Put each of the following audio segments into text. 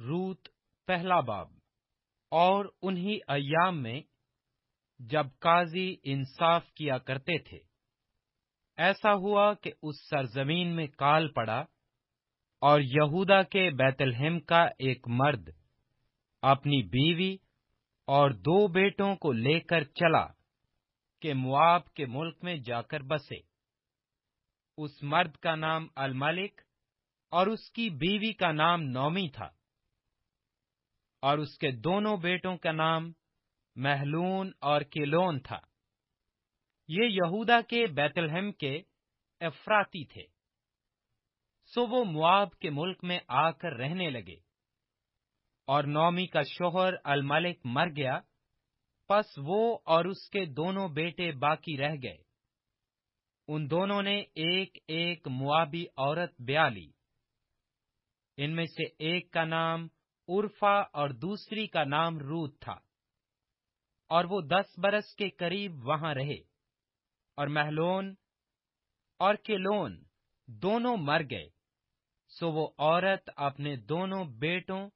रूत पहला बाब। और उन्हीं अय्याम में जब काजी इंसाफ किया करते थे, ऐसा हुआ कि उस सरजमीन में काल पड़ा, और यहूदा के बैतलहम का एक मर्द अपनी बीवी और 2 बेटों को लेकर चला कि मुआब के मुल्क में जाकर बसे। उस मर्द का नाम अलमलिक और उसकी बीवी का नाम नौमी था, और उसके दोनों बेटों का नाम महलून और किलोन था। ये यहूदा के बैतलहम के एफ्राती थे। सो वो मुआब के मुल्क में आकर रहने लगे। और नौमी का शोहर अलमलिक मर गया, पस वो और उसके दोनों बेटे बाकी रह गए। उन दोनों ने एक एक मुआबी औरत ब्याह ली। इनमें से एक का नाम उर्फा और दूसरी का नाम रूत था, और वो 10 बरस के करीब वहां रहे। और महलोन और किलोन दोनों मर गए। सो वो औरत अपने दोनों बेटों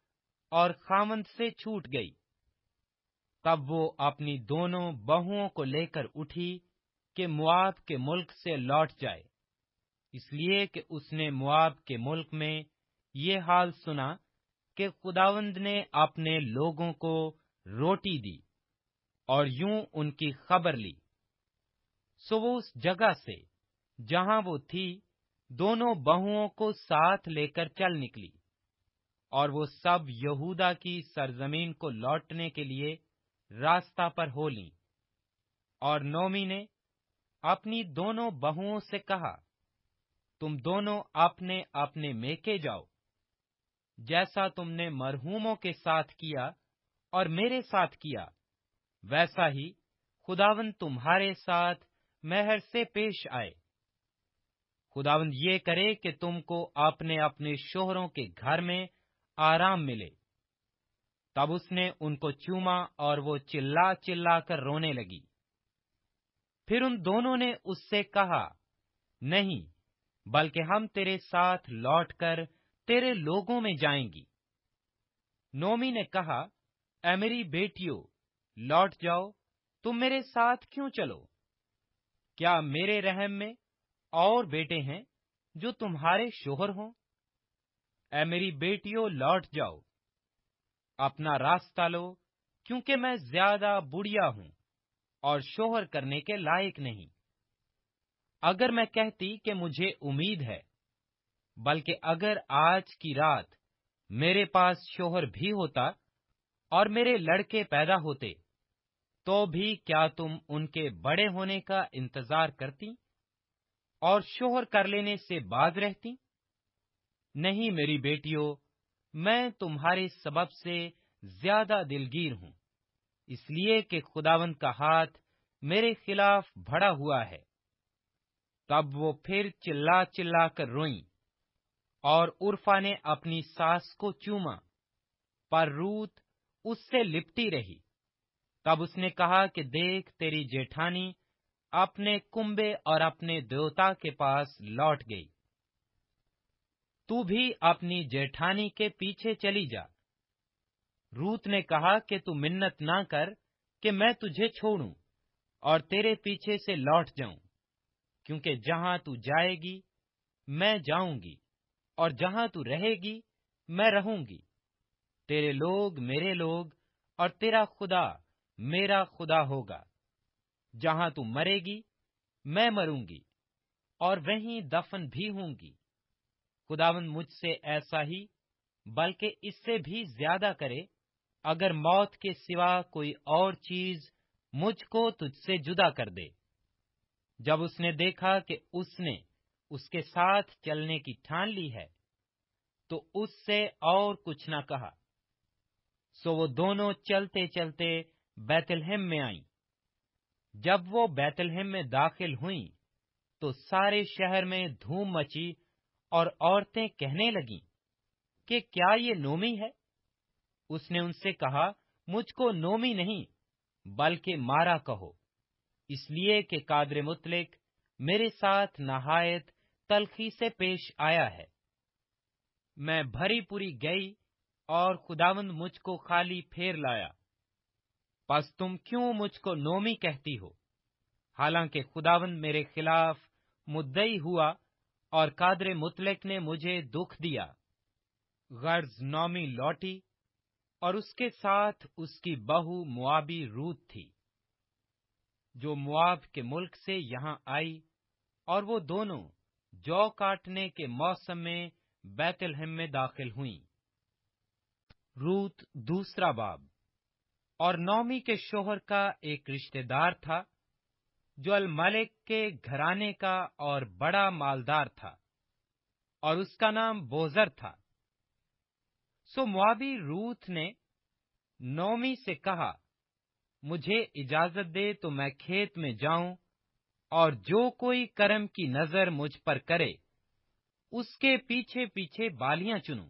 और खामंद से छूट गई। तब वो अपनी दोनों बहुओं को लेकर उठी कि मुआब के मुल्क से लौट जाए, इसलिए कि उसने मुआब के मुल्क में ये हाल सुना कि खुदावंद ने अपने लोगों को रोटी दी, और यूं उनकी खबर ली। सो वो उस जगह से जहां वो थी दोनों बहुओं को साथ लेकर चल निकली, और वो सब यहूदा की सरजमीन को लौटने के लिए रास्ता पर हो लीं। और नोमी ने अपनी दोनों बहुओं से कहा, तुम दोनों अपने अपने मेके जाओ। जैसा तुमने मरहूमों के साथ किया और मेरे साथ किया, वैसा ही खुदावंद तुम्हारे साथ मेहर से पेश आए। खुदावंद ये करे कि तुमको अपने अपने शोहरों के घर में आराम मिले। तब उसने उनको चूमा, और वो चिल्ला चिल्ला कर रोने लगी। फिर उन दोनों ने उससे कहा, नहीं, बल्कि हम तेरे साथ लौटकर तेरे लोगों में जाएंगी। नोमी ने कहा, ऐ मेरी बेटियों, लौट जाओ, तुम मेरे साथ क्यों चलो? क्या मेरे रहम में और बेटे हैं जो तुम्हारे शोहर हों? ऐ मेरी बेटियों, लौट जाओ, अपना रास्ता लो, क्योंकि मैं ज्यादा बुढ़िया हूं और शोहर करने के लायक नहीं। अगर मैं कहती कि मुझे उम्मीद है, बल्कि अगर आज की रात मेरे पास शोहर भी होता और मेरे लड़के पैदा होते, तो भी क्या तुम उनके बड़े होने का इंतजार करती और शोहर कर लेने से बाज रहती? नहीं मेरी बेटियों, मैं तुम्हारे सबब से ज्यादा दिलगीर हूं, इसलिए कि खुदावंद का हाथ मेरे खिलाफ भड़ा हुआ है। तब वो फिर चिल्ला चिल्ला कर रोईं, और उर्फा ने अपनी सास को चूमा, पर रूत उससे लिपटी रही। तब उसने कहा कि देख, तेरी जेठानी अपने कुंबे और अपने देवता के पास लौट गई। तू भी अपनी जेठानी के पीछे चली जा। रूत ने कहा कि तू मिन्नत ना कर कि मैं तुझे छोड़ूं और तेरे पीछे से लौट जाऊं, क्योंकि जहां तू जाएगी मैं जाऊंगी, और जहां तू रहेगी मैं रहूंगी। तेरे लोग मेरे लोग और तेरा खुदा मेरा खुदा होगा। जहां तू मरेगी मैं मरूंगी, और वहीं दफन भी होंगी। खुदावंद मुझसे ऐसा ही, बल्कि इससे भी ज्यादा करे, अगर मौत के सिवा कोई और चीज मुझको तुझसे जुदा कर दे। जब उसने देखा कि उसने उसके साथ चलने की ठान ली है, तो उससे और कुछ न कहा। सो वो दोनों चलते चलते बैतलहम में आईं। जब वो बैतलहम में दाखिल हुईं, तो सारे शहर में धूम मची, और औरतें कहने लगीं कि क्या ये नोमी है? उसने उनसे कहा, मुझको नोमी नहीं, बल्कि मारा कहो, इसलिए कि कादर मुतलिक मेरे साथ नहायत तलखी से पेश आया है। मैं भरी पूरी गई और खुदावंद मुझ को खाली फेर लाया। बस तुम क्यों मुझ को नोमी कहती हो? हालांकि खुदावंद मेरे खिलाफ मुद्दई हुआ और कादरे मुतलक ने मुझे दुख दिया। गर्ज नोमी लौटी और उसके साथ उसकी बहू मुआबी रूत थी, जो मुआब के मुल्क से यहाँ आई, और वो दोनों जौ काटने के मौसम में बैतलहम में दाखिल हुईं। रूत दूसरा बाब। और नौमी के शोहर का एक रिश्तेदार था, जो अलमलेक के घराने का और बड़ा मालदार था, और उसका नाम बोजर था। सो मुआबी रूत ने नौमी से कहा, मुझे इजाजत दे तो मैं खेत में जाऊं और जो कोई कर्म की नजर मुझ पर करे उसके पीछे पीछे बालियां चुनूं।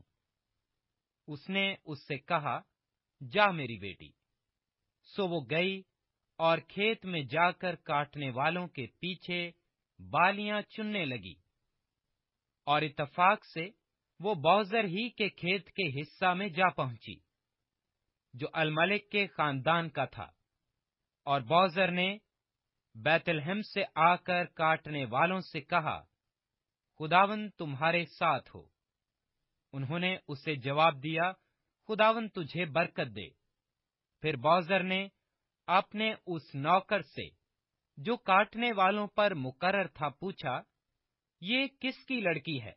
उसने उससे कहा, जा मेरी बेटी। सो वो गई और खेत में जाकर काटने वालों के पीछे बालियां चुनने लगी, और इत्तफाक से वो बौजर ही के खेत के हिस्सा में जा पहुंची, जो अलमलेक के खानदान का था। और बौजर ने बैतलहम से आकर काटने वालों से कहा, खुदावंद तुम्हारे साथ हो। उन्होंने उसे जवाब दिया, खुदावंद तुझे बरकत दे। फिर बौजर ने अपने उस नौकर से, जो काटने वालों पर मुकर्रर था, पूछा, ये किसकी लड़की है?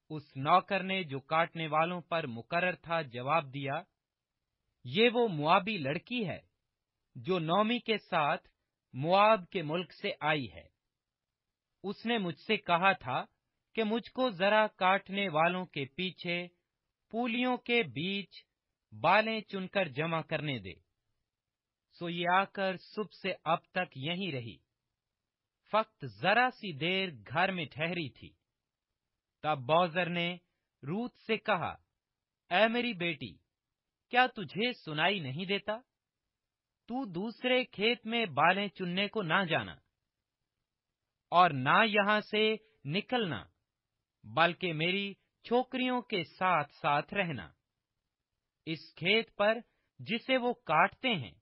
उस नौकर ने, जो काटने वालों पर मुकर्रर था, जवाब दिया, ये वो मुआबी लड़की है, जो नौमी के साथ मुआब के मुल्क से आई है। उसने मुझसे कहा था कि मुझको जरा काटने वालों के पीछे पूलियों के बीच बालें चुनकर जमा करने दे। सो ये आकर सुबह से अब तक यहीं रही, फक्त जरा सी देर घर में ठहरी थी। तब बौजर ने रूत से कहा, ऐ मेरी बेटी, क्या तुझे सुनाई नहीं देता? तू दूसरे खेत में बालें चुनने को ना जाना, और ना यहां से निकलना, बल्कि मेरी छोकरियों के साथ साथ रहना। इस खेत पर जिसे वो काटते हैं,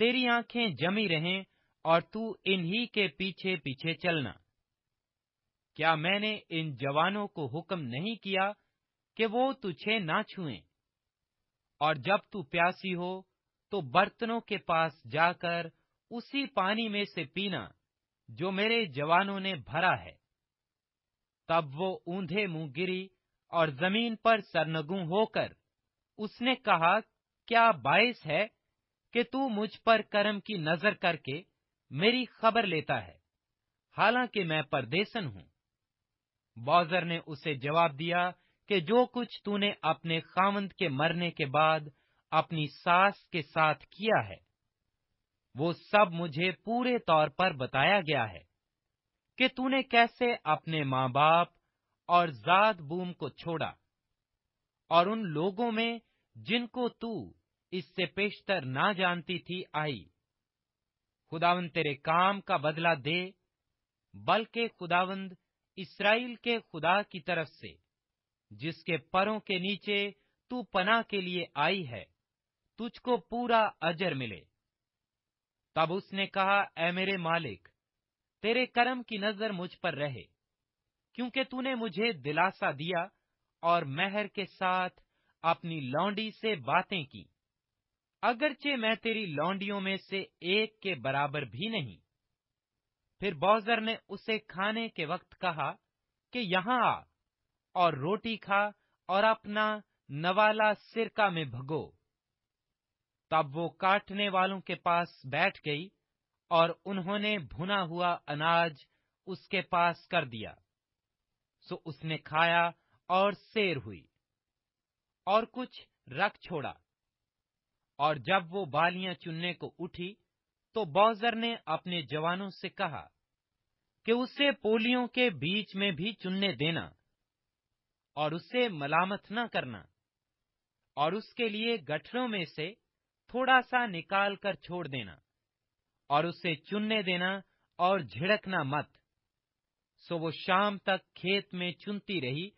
तेरी आंखें जमी रहें और तू इन्हीं के पीछे पीछे चलना। क्या मैंने इन जवानों को हुक्म नहीं किया कि वो तुझे ना छुएं? और जब तू प्यासी हो तो बर्तनों के पास जाकर उसी पानी में से पीना जो मेरे जवानों ने भरा है। तब वो ऊंधे मुंह गिरी और जमीन पर सरनगू होकर उसने कहा, क्या बाइस है कि तू मुझ पर कर्म की नजर करके मेरी खबर लेता है, हालांकि मैं परदेसन हूं। बौजर ने उसे जवाब दिया कि जो कुछ तूने अपने खामंद के मरने के बाद अपनी सास के साथ किया है, वो सब मुझे पूरे तौर पर बताया गया है, कि तूने कैसे अपने माँ बाप और जात बूम को छोड़ा, और उन लोगों में जिनको तू इससे पेशतर ना जानती थी आई। खुदावंद तेरे काम का बदला दे, बल्कि खुदावंद इस्राएल के खुदा की तरफ से, जिसके परों के नीचे तू पनाह के लिए आई है, तुझको पूरा अजर मिले। तब उसने कहा, ऐ मेरे मालिक, तेरे कर्म की नजर मुझ पर रहे, क्योंकि तूने मुझे दिलासा दिया और मेहर के साथ अपनी लौंडी से बातें की, अगरचे मैं तेरी लौंडियों में से एक के बराबर भी नहीं। फिर बौजर ने उसे खाने के वक्त कहा कि यहाँ आ और रोटी खा और अपना नवाला सिरका में भगो। तब वो काटने वालों के पास बैठ गई और उन्होंने भुना हुआ अनाज उसके पास कर दिया। सो उसने खाया और सैर हुई और कुछ रख छोड़ा। और जब वो बालियां चुनने को उठी तो बौजर ने अपने जवानों से कहा कि उसे पोलियों के बीच में भी चुनने देना और उसे मलामत न करना, और उसके लिए गठरों में से थोड़ा सा निकाल कर छोड़ देना, और उसे चुनने देना और झिड़कना मत। सो वो शाम तक खेत में चुनती रही,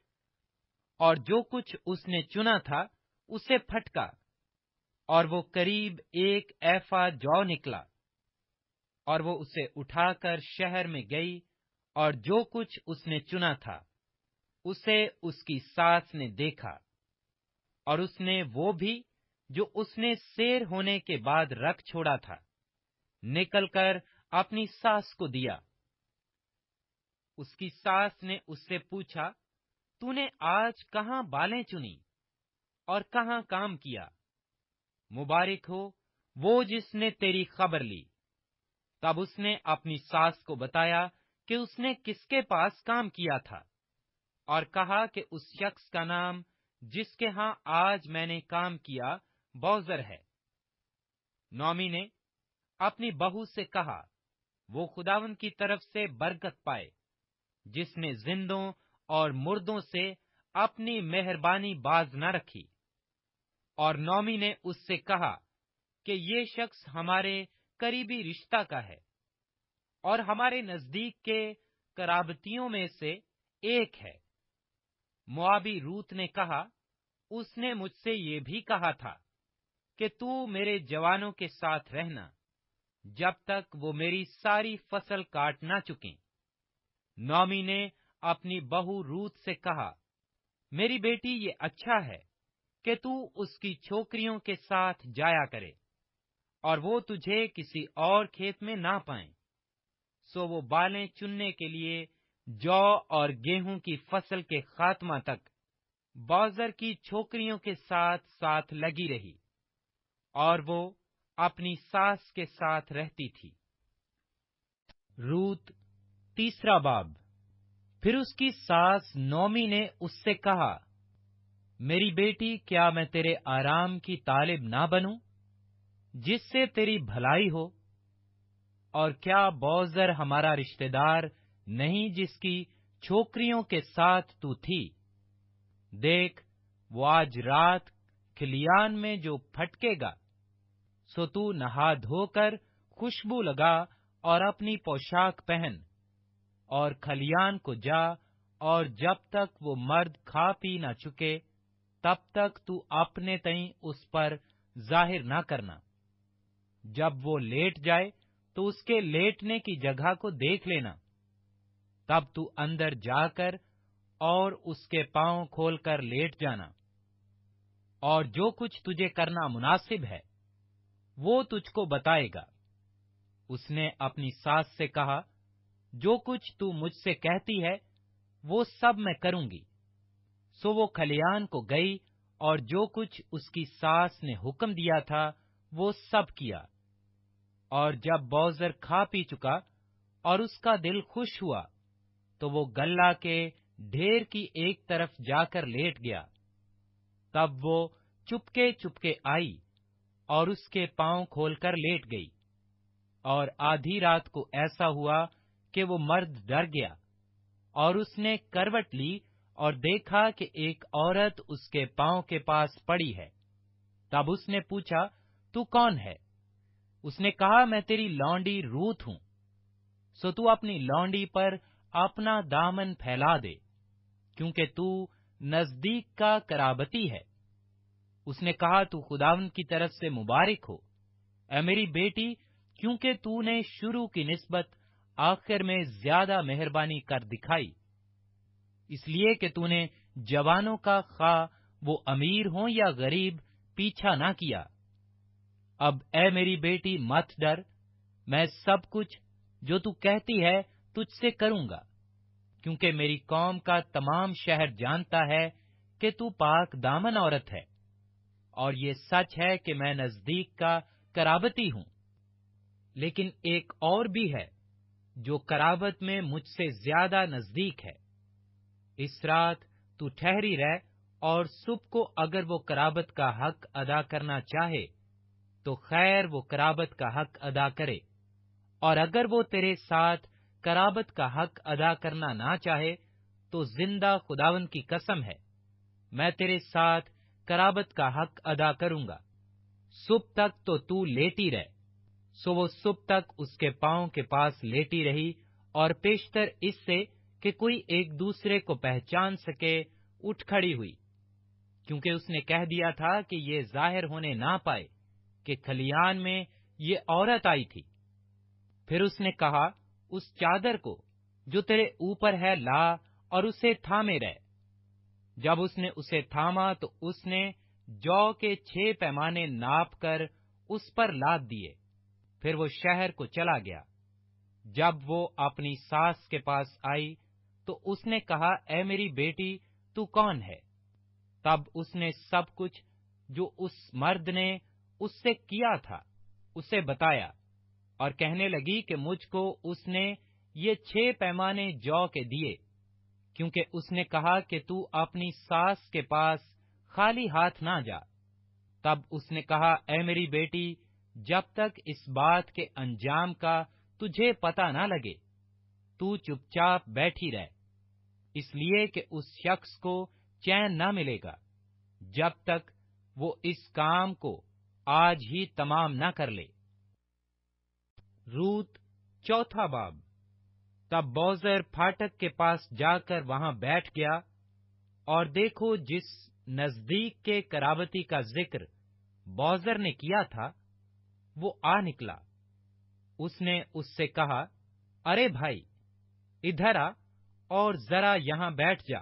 और जो कुछ उसने चुना था उसे फटका, और वो करीब 1 एफा जौ निकला। और वो उसे उठाकर शहर में गई, और जो कुछ उसने चुना था उसे उसकी सास ने देखा, और उसने वो भी जो उसने सेर होने के बाद रख छोड़ा था, निकलकर अपनी सास को दिया। उसकी सास ने उससे पूछा, तूने आज कहाँ बालें चुनी और कहाँ काम किया? मुबारक हो वो जिसने तेरी खबर ली। तब उसने अपनी सास को बताया कि उसने किसके पास काम किया था, और कहा कि उस शख्स का नाम जिसके यहाँ आज मैंने काम किया बोअज़र है। नौमी ने अपनी बहू से कहा, वो खुदावंद की तरफ से बरकत पाए, जिसने जिंदों और मुर्दों से अपनी मेहरबानी बाज न रखी। और नौमी ने उससे कहा कि ये शख्स हमारे करीबी रिश्ता का है और हमारे नजदीक के कराबतियों में से एक है। मोआबी रूत ने कहा, उसने मुझसे ये भी कहा था कि तू मेरे जवानों के साथ रहना जब तक वो मेरी सारी फसल काट ना चुकें। नौमी ने अपनी बहू रूत से कहा, मेरी बेटी, ये अच्छा है कि तू उसकी छोकरियों के साथ जाया करे और वो तुझे किसी और खेत में ना पाएं। सो वो बालें चुनने के लिए जौ और गेहूं की फसल के खात्मा तक बोअज़र की छोकरियों के साथ साथ लगी रही, और वो अपनी सास के साथ रहती थी। रूत तीसरा बाब। फिर उसकी सास नौमी ने उससे कहा, मेरी बेटी, क्या मैं तेरे आराम की तालिब ना बनूं, जिससे तेरी भलाई हो? और क्या बोअज़र हमारा रिश्तेदार नहीं, जिसकी छोकरियों के साथ तू थी? देख, वो आज रात खलियान में जो फटकेगा, सो तू नहा धोकर खुशबू लगा और अपनी पोशाक पहन और खलियान को जा, और जब तक वो मर्द खा पी न चुके तब तक तू अपने तई उस पर जाहिर न करना। जब वो लेट जाए तो उसके लेटने की जगह को देख लेना। तब तू अंदर जाकर और उसके पांव खोलकर लेट जाना, और जो कुछ तुझे करना मुनासिब है वो तुझको बताएगा। उसने अपनी सास से कहा, जो कुछ तू मुझसे कहती है वो सब मैं करूंगी। सो वो खलियान को गई और जो कुछ उसकी सास ने हुक्म दिया था वो सब किया। और जब बोअज़र खा पी चुका और उसका दिल खुश हुआ, तो वो गल्ला के ढेर की एक तरफ जाकर लेट गया। तब वो चुपके चुपके आई और उसके पांव खोलकर लेट गई। और आधी रात को ऐसा हुआ कि वो मर्द डर गया, और उसने करवट ली और देखा कि एक औरत उसके पांव के पास पड़ी है। तब उसने पूछा, तू कौन है? उसने कहा, मैं तेरी लौंडी रूत हूं। सो तू अपनी लौंडी पर अपना दामन फैला दे, क्योंकि तू नजदीक का कराबती है। उसने कहा, तू खुदावंद की तरफ से मुबारक हो, ऐ मेरी बेटी, क्योंकि तूने शुरू की निस्बत आखिर में ज्यादा मेहरबानी कर दिखाई, इसलिए कि तूने जवानों का खा वो अमीर हो या गरीब पीछा ना किया। अब ऐ मेरी बेटी, मत डर, मैं सब कुछ जो तू कहती है तुझसे करूंगा, क्योंकि मेरी कौम का तमाम शहर जानता है कि तू पाक दामन औरत है, और ये सच है कि मैं नजदीक का कराबती हूं। लेकिन एक और भी है जो कराबत में मुझसे ज्यादा नजदीक है। इस रात तू ठहरी रह, और सुबह को अगर वो कराबत का हक अदा करना चाहे तो खैर वो कराबत का हक अदा करे, और अगर वो तेरे साथ कराबत का हक अदा करना ना चाहे तो जिंदा खुदावंद की कसम है, मैं तेरे साथ कराबत का हक अदा करूंगा। सुबह तक तो तू लेटी रह। सो वो सुबह तक उसके पांव के पास लेटी रही, और पेशतर इससे कि कोई एक दूसरे को पहचान सके, اٹھ کھڑی ہوئی، کیونکہ اس نے کہہ دیا تھا کہ یہ ظاہر ہونے نہ پائے کہ کھلیان میں یہ عورت آئی تھی۔ پھر اس نے کہا، اس چادر کو جو تیرے اوپر ہے لا اور اسے تھامے رہ۔ جب اس نے اسے تھاما تو اس نے جو کے 6 پیمانے ناپ کر اس پر لاد دیے۔ پھر وہ شہر کو چلا گیا۔ جب وہ اپنی ساس کے پاس آئی تو اس نے کہا، اے میری بیٹی، تو کون ہے؟ تب اس نے سب کچھ جو اس مرد نے اس سے کیا تھا اسے بتایا، اور کہنے لگی کہ مجھ کو اس نے یہ 6 پیمانے جو کے دیے، کیونکہ اس نے کہا کہ تو اپنی ساس کے پاس خالی ہاتھ نہ جا۔ تب اس نے کہا، اے میری بیٹی، جب تک اس بات کے انجام کا تجھے پتہ نہ لگے تو چپ چاپ بیٹھی رہ، اس لیے کہ اس شخص کو چین نہ ملے گا جب تک وہ اس کام کو آج ہی تمام نہ کر لے۔ روت چوتھا باب۔ تب بوزر پھاٹک کے پاس جا کر وہاں بیٹھ گیا، اور دیکھو جس نزدیک کے قرابتی کا ذکر بوزر نے کیا تھا وہ آ نکلا۔ اس نے اس سے کہا، ارے بھائی، ادھر آ اور ذرا یہاں بیٹھ جا۔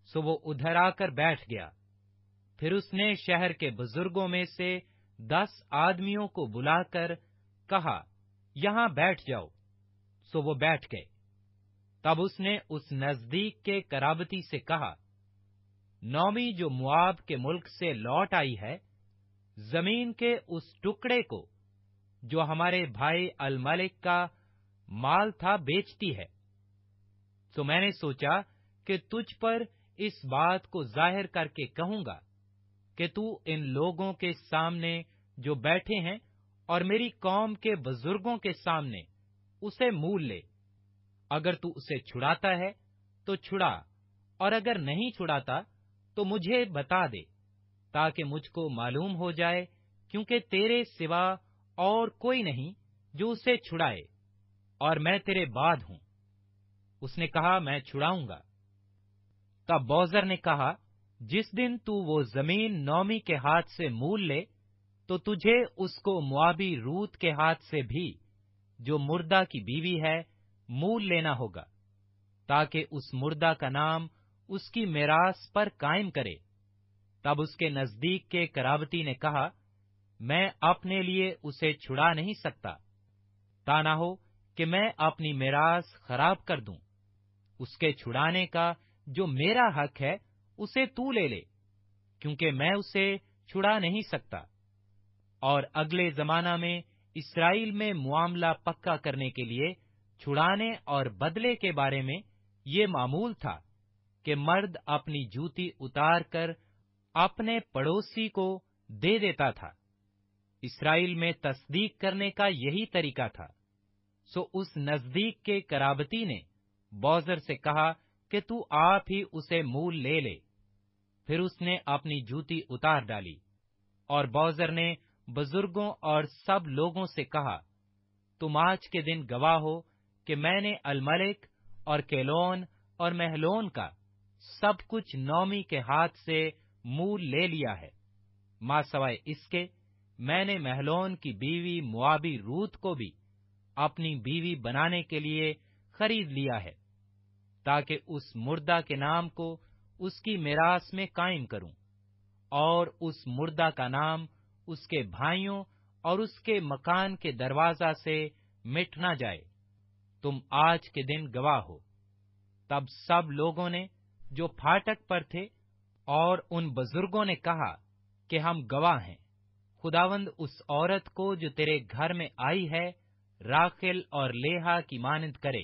سو وہ ادھر آ کر بیٹھ گیا۔ پھر اس نے شہر کے بزرگوں میں سے 10 آدمیوں کو بلا کر کہا، یہاں بیٹھ جاؤ۔ سو وہ بیٹھ گئے۔ تب اس نے اس نزدیک کے قرابتی سے کہا، نومی جو مواب کے ملک سے لوٹ آئی ہے، زمین کے اس ٹکڑے کو جو ہمارے بھائی الملک کا مال تھا بیچتی ہے۔ سو میں نے سوچا کہ تجھ پر اس بات کو ظاہر کر کے کہوں گا کہ تو ان لوگوں کے سامنے جو بیٹھے ہیں اور میری قوم کے بزرگوں کے سامنے اسے مول لے۔ اگر تو اسے چھڑاتا ہے تو چھڑا، اور اگر نہیں چھڑاتا تو مجھے بتا دے، تاکہ مجھ کو معلوم ہو جائے، کیونکہ تیرے سوا اور کوئی نہیں جو اسے چھڑائے، اور میں تیرے بعد ہوں۔ اس نے کہا، میں چھڑاؤں گا۔ تب بوزر نے کہا، جس دن تو وہ زمین نومی کے ہاتھ سے مول لے تو تجھے اس کو موابی روت کے ہاتھ سے بھی، جو مردہ کی بیوی ہے، مول لینا ہوگا، تاکہ اس مردہ کا نام اس کی میراث پر قائم کرے۔ تب اس کے نزدیک کے قرابتی نے کہا، میں اپنے لیے اسے چھڑا نہیں سکتا، تا نہ ہو کہ میں اپنی میراث خراب کر دوں۔ اس کے چھڑانے کا جو میرا حق ہے اسے تو لے لے، کیونکہ میں اسے چھڑا نہیں سکتا۔ اور اگلے زمانہ میں اسرائیل میں معاملہ پکا کرنے کے لیے چھڑانے اور بدلے کے بارے میں یہ معمول تھا کہ مرد اپنی جوتی اتار کر اپنے پڑوسی کو دے دیتا تھا۔ اسرائیل میں تصدیق کرنے کا یہی طریقہ تھا۔ سو اس نزدیک کے قرابتی نے بوزر سے کہا کہ تو آپ ہی اسے مول لے لے۔ پھر اس نے اپنی جوتی اتار ڈالی، اور بوزر نے بزرگوں اور سب لوگوں سے کہا، تم آج کے دن گواہ ہو کہ میں نے الملک اور کیلون اور محلون کا سب کچھ نومی کے ہاتھ سے مول لے لیا ہے، ماں سوائے اس کے میں نے محلون کی بیوی موابی روت کو بھی اپنی بیوی بنانے کے لیے خرید لیا ہے، تاکہ اس مردہ کے نام کو اس کی میراث میں قائم کروں، اور اس مردہ کا نام اس کے بھائیوں اور اس کے مکان کے دروازہ سے مٹ نہ جائے۔ تم آج کے دن گواہ ہو۔ تب سب لوگوں نے جو پھاٹک پر تھے اور ان بزرگوں نے کہا کہ ہم گواہ ہیں۔ خداوند اس عورت کو جو تیرے گھر میں آئی ہے راخل اور لیہا کی مانند کرے،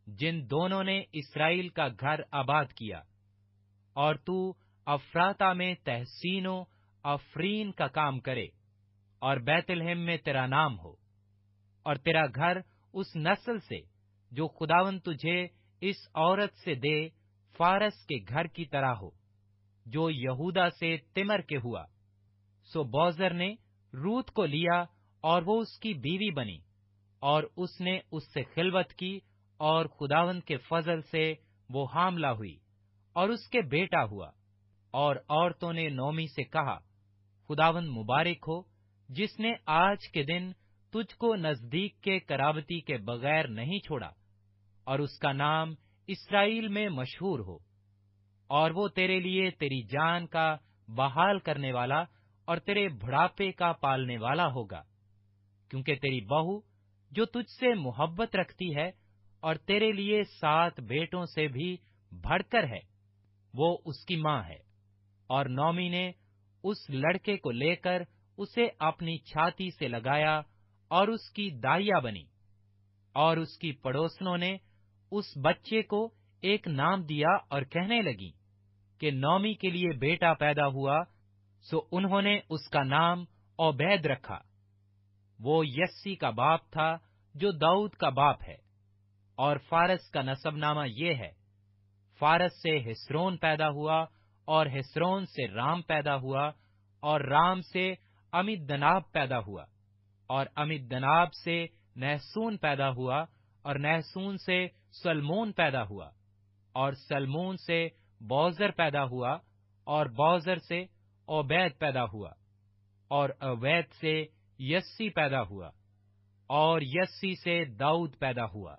جن دونوں نے اسرائیل کا گھر آباد کیا، اور تو افراتا میں تحسین و افرین کا کام کرے، اور بیت لحم میں تیرا نام ہو، اور تیرا گھر اس نسل سے جو خداوند تجھے اس عورت سے دے فارس کے گھر کی طرح ہو، جو یہودا سے تمر کے ہوا۔ سو بوزر نے روت کو لیا اور وہ اس کی بیوی بنی، اور اس نے اس سے خلوت کی، اور خداوند کے فضل سے وہ حاملہ ہوئی، اور اس کے بیٹا ہوا۔ اور عورتوں نے نومی سے کہا، خداوند مبارک ہو، جس نے آج کے دن تجھ کو نزدیک کے قرابتی کے بغیر نہیں چھوڑا، اور اس کا نام اسرائیل میں مشہور ہو، اور وہ تیرے لیے تیری جان کا بحال کرنے والا اور تیرے بڑھاپے کا پالنے والا ہوگا، کیونکہ تیری بہو جو تجھ سے محبت رکھتی ہے اور تیرے لیے 7 بیٹوں سے بھی بڑھ کر ہے، وہ اس کی ماں ہے۔ اور نومی نے اس لڑکے کو لے کر اسے اپنی چھاتی سے لگایا اور اس کی دائیا بنی، اور اس کی پڑوسنوں نے اس بچے کو ایک نام دیا اور کہنے لگی کہ نومی کے لیے بیٹا پیدا ہوا، سو انہوں نے اس کا نام عبید رکھا۔ وہ یسی کا باپ تھا جو داؤد کا باپ ہے۔ اور فارس کا نسب نامہ یہ ہے، فارس سے ہسرون پیدا ہوا، اور ہسرون سے رام پیدا ہوا، اور رام سے امدناب پیدا ہوا، اور امدناب سے نحسون پیدا ہوا، اور نحسون سے سلمون پیدا ہوا، اور سلمون سے بوزر پیدا ہوا، اور بوزر سے عبید پیدا ہوا، اور عبید سے یسی پیدا ہوا، اور یسی سے داؤد پیدا ہوا۔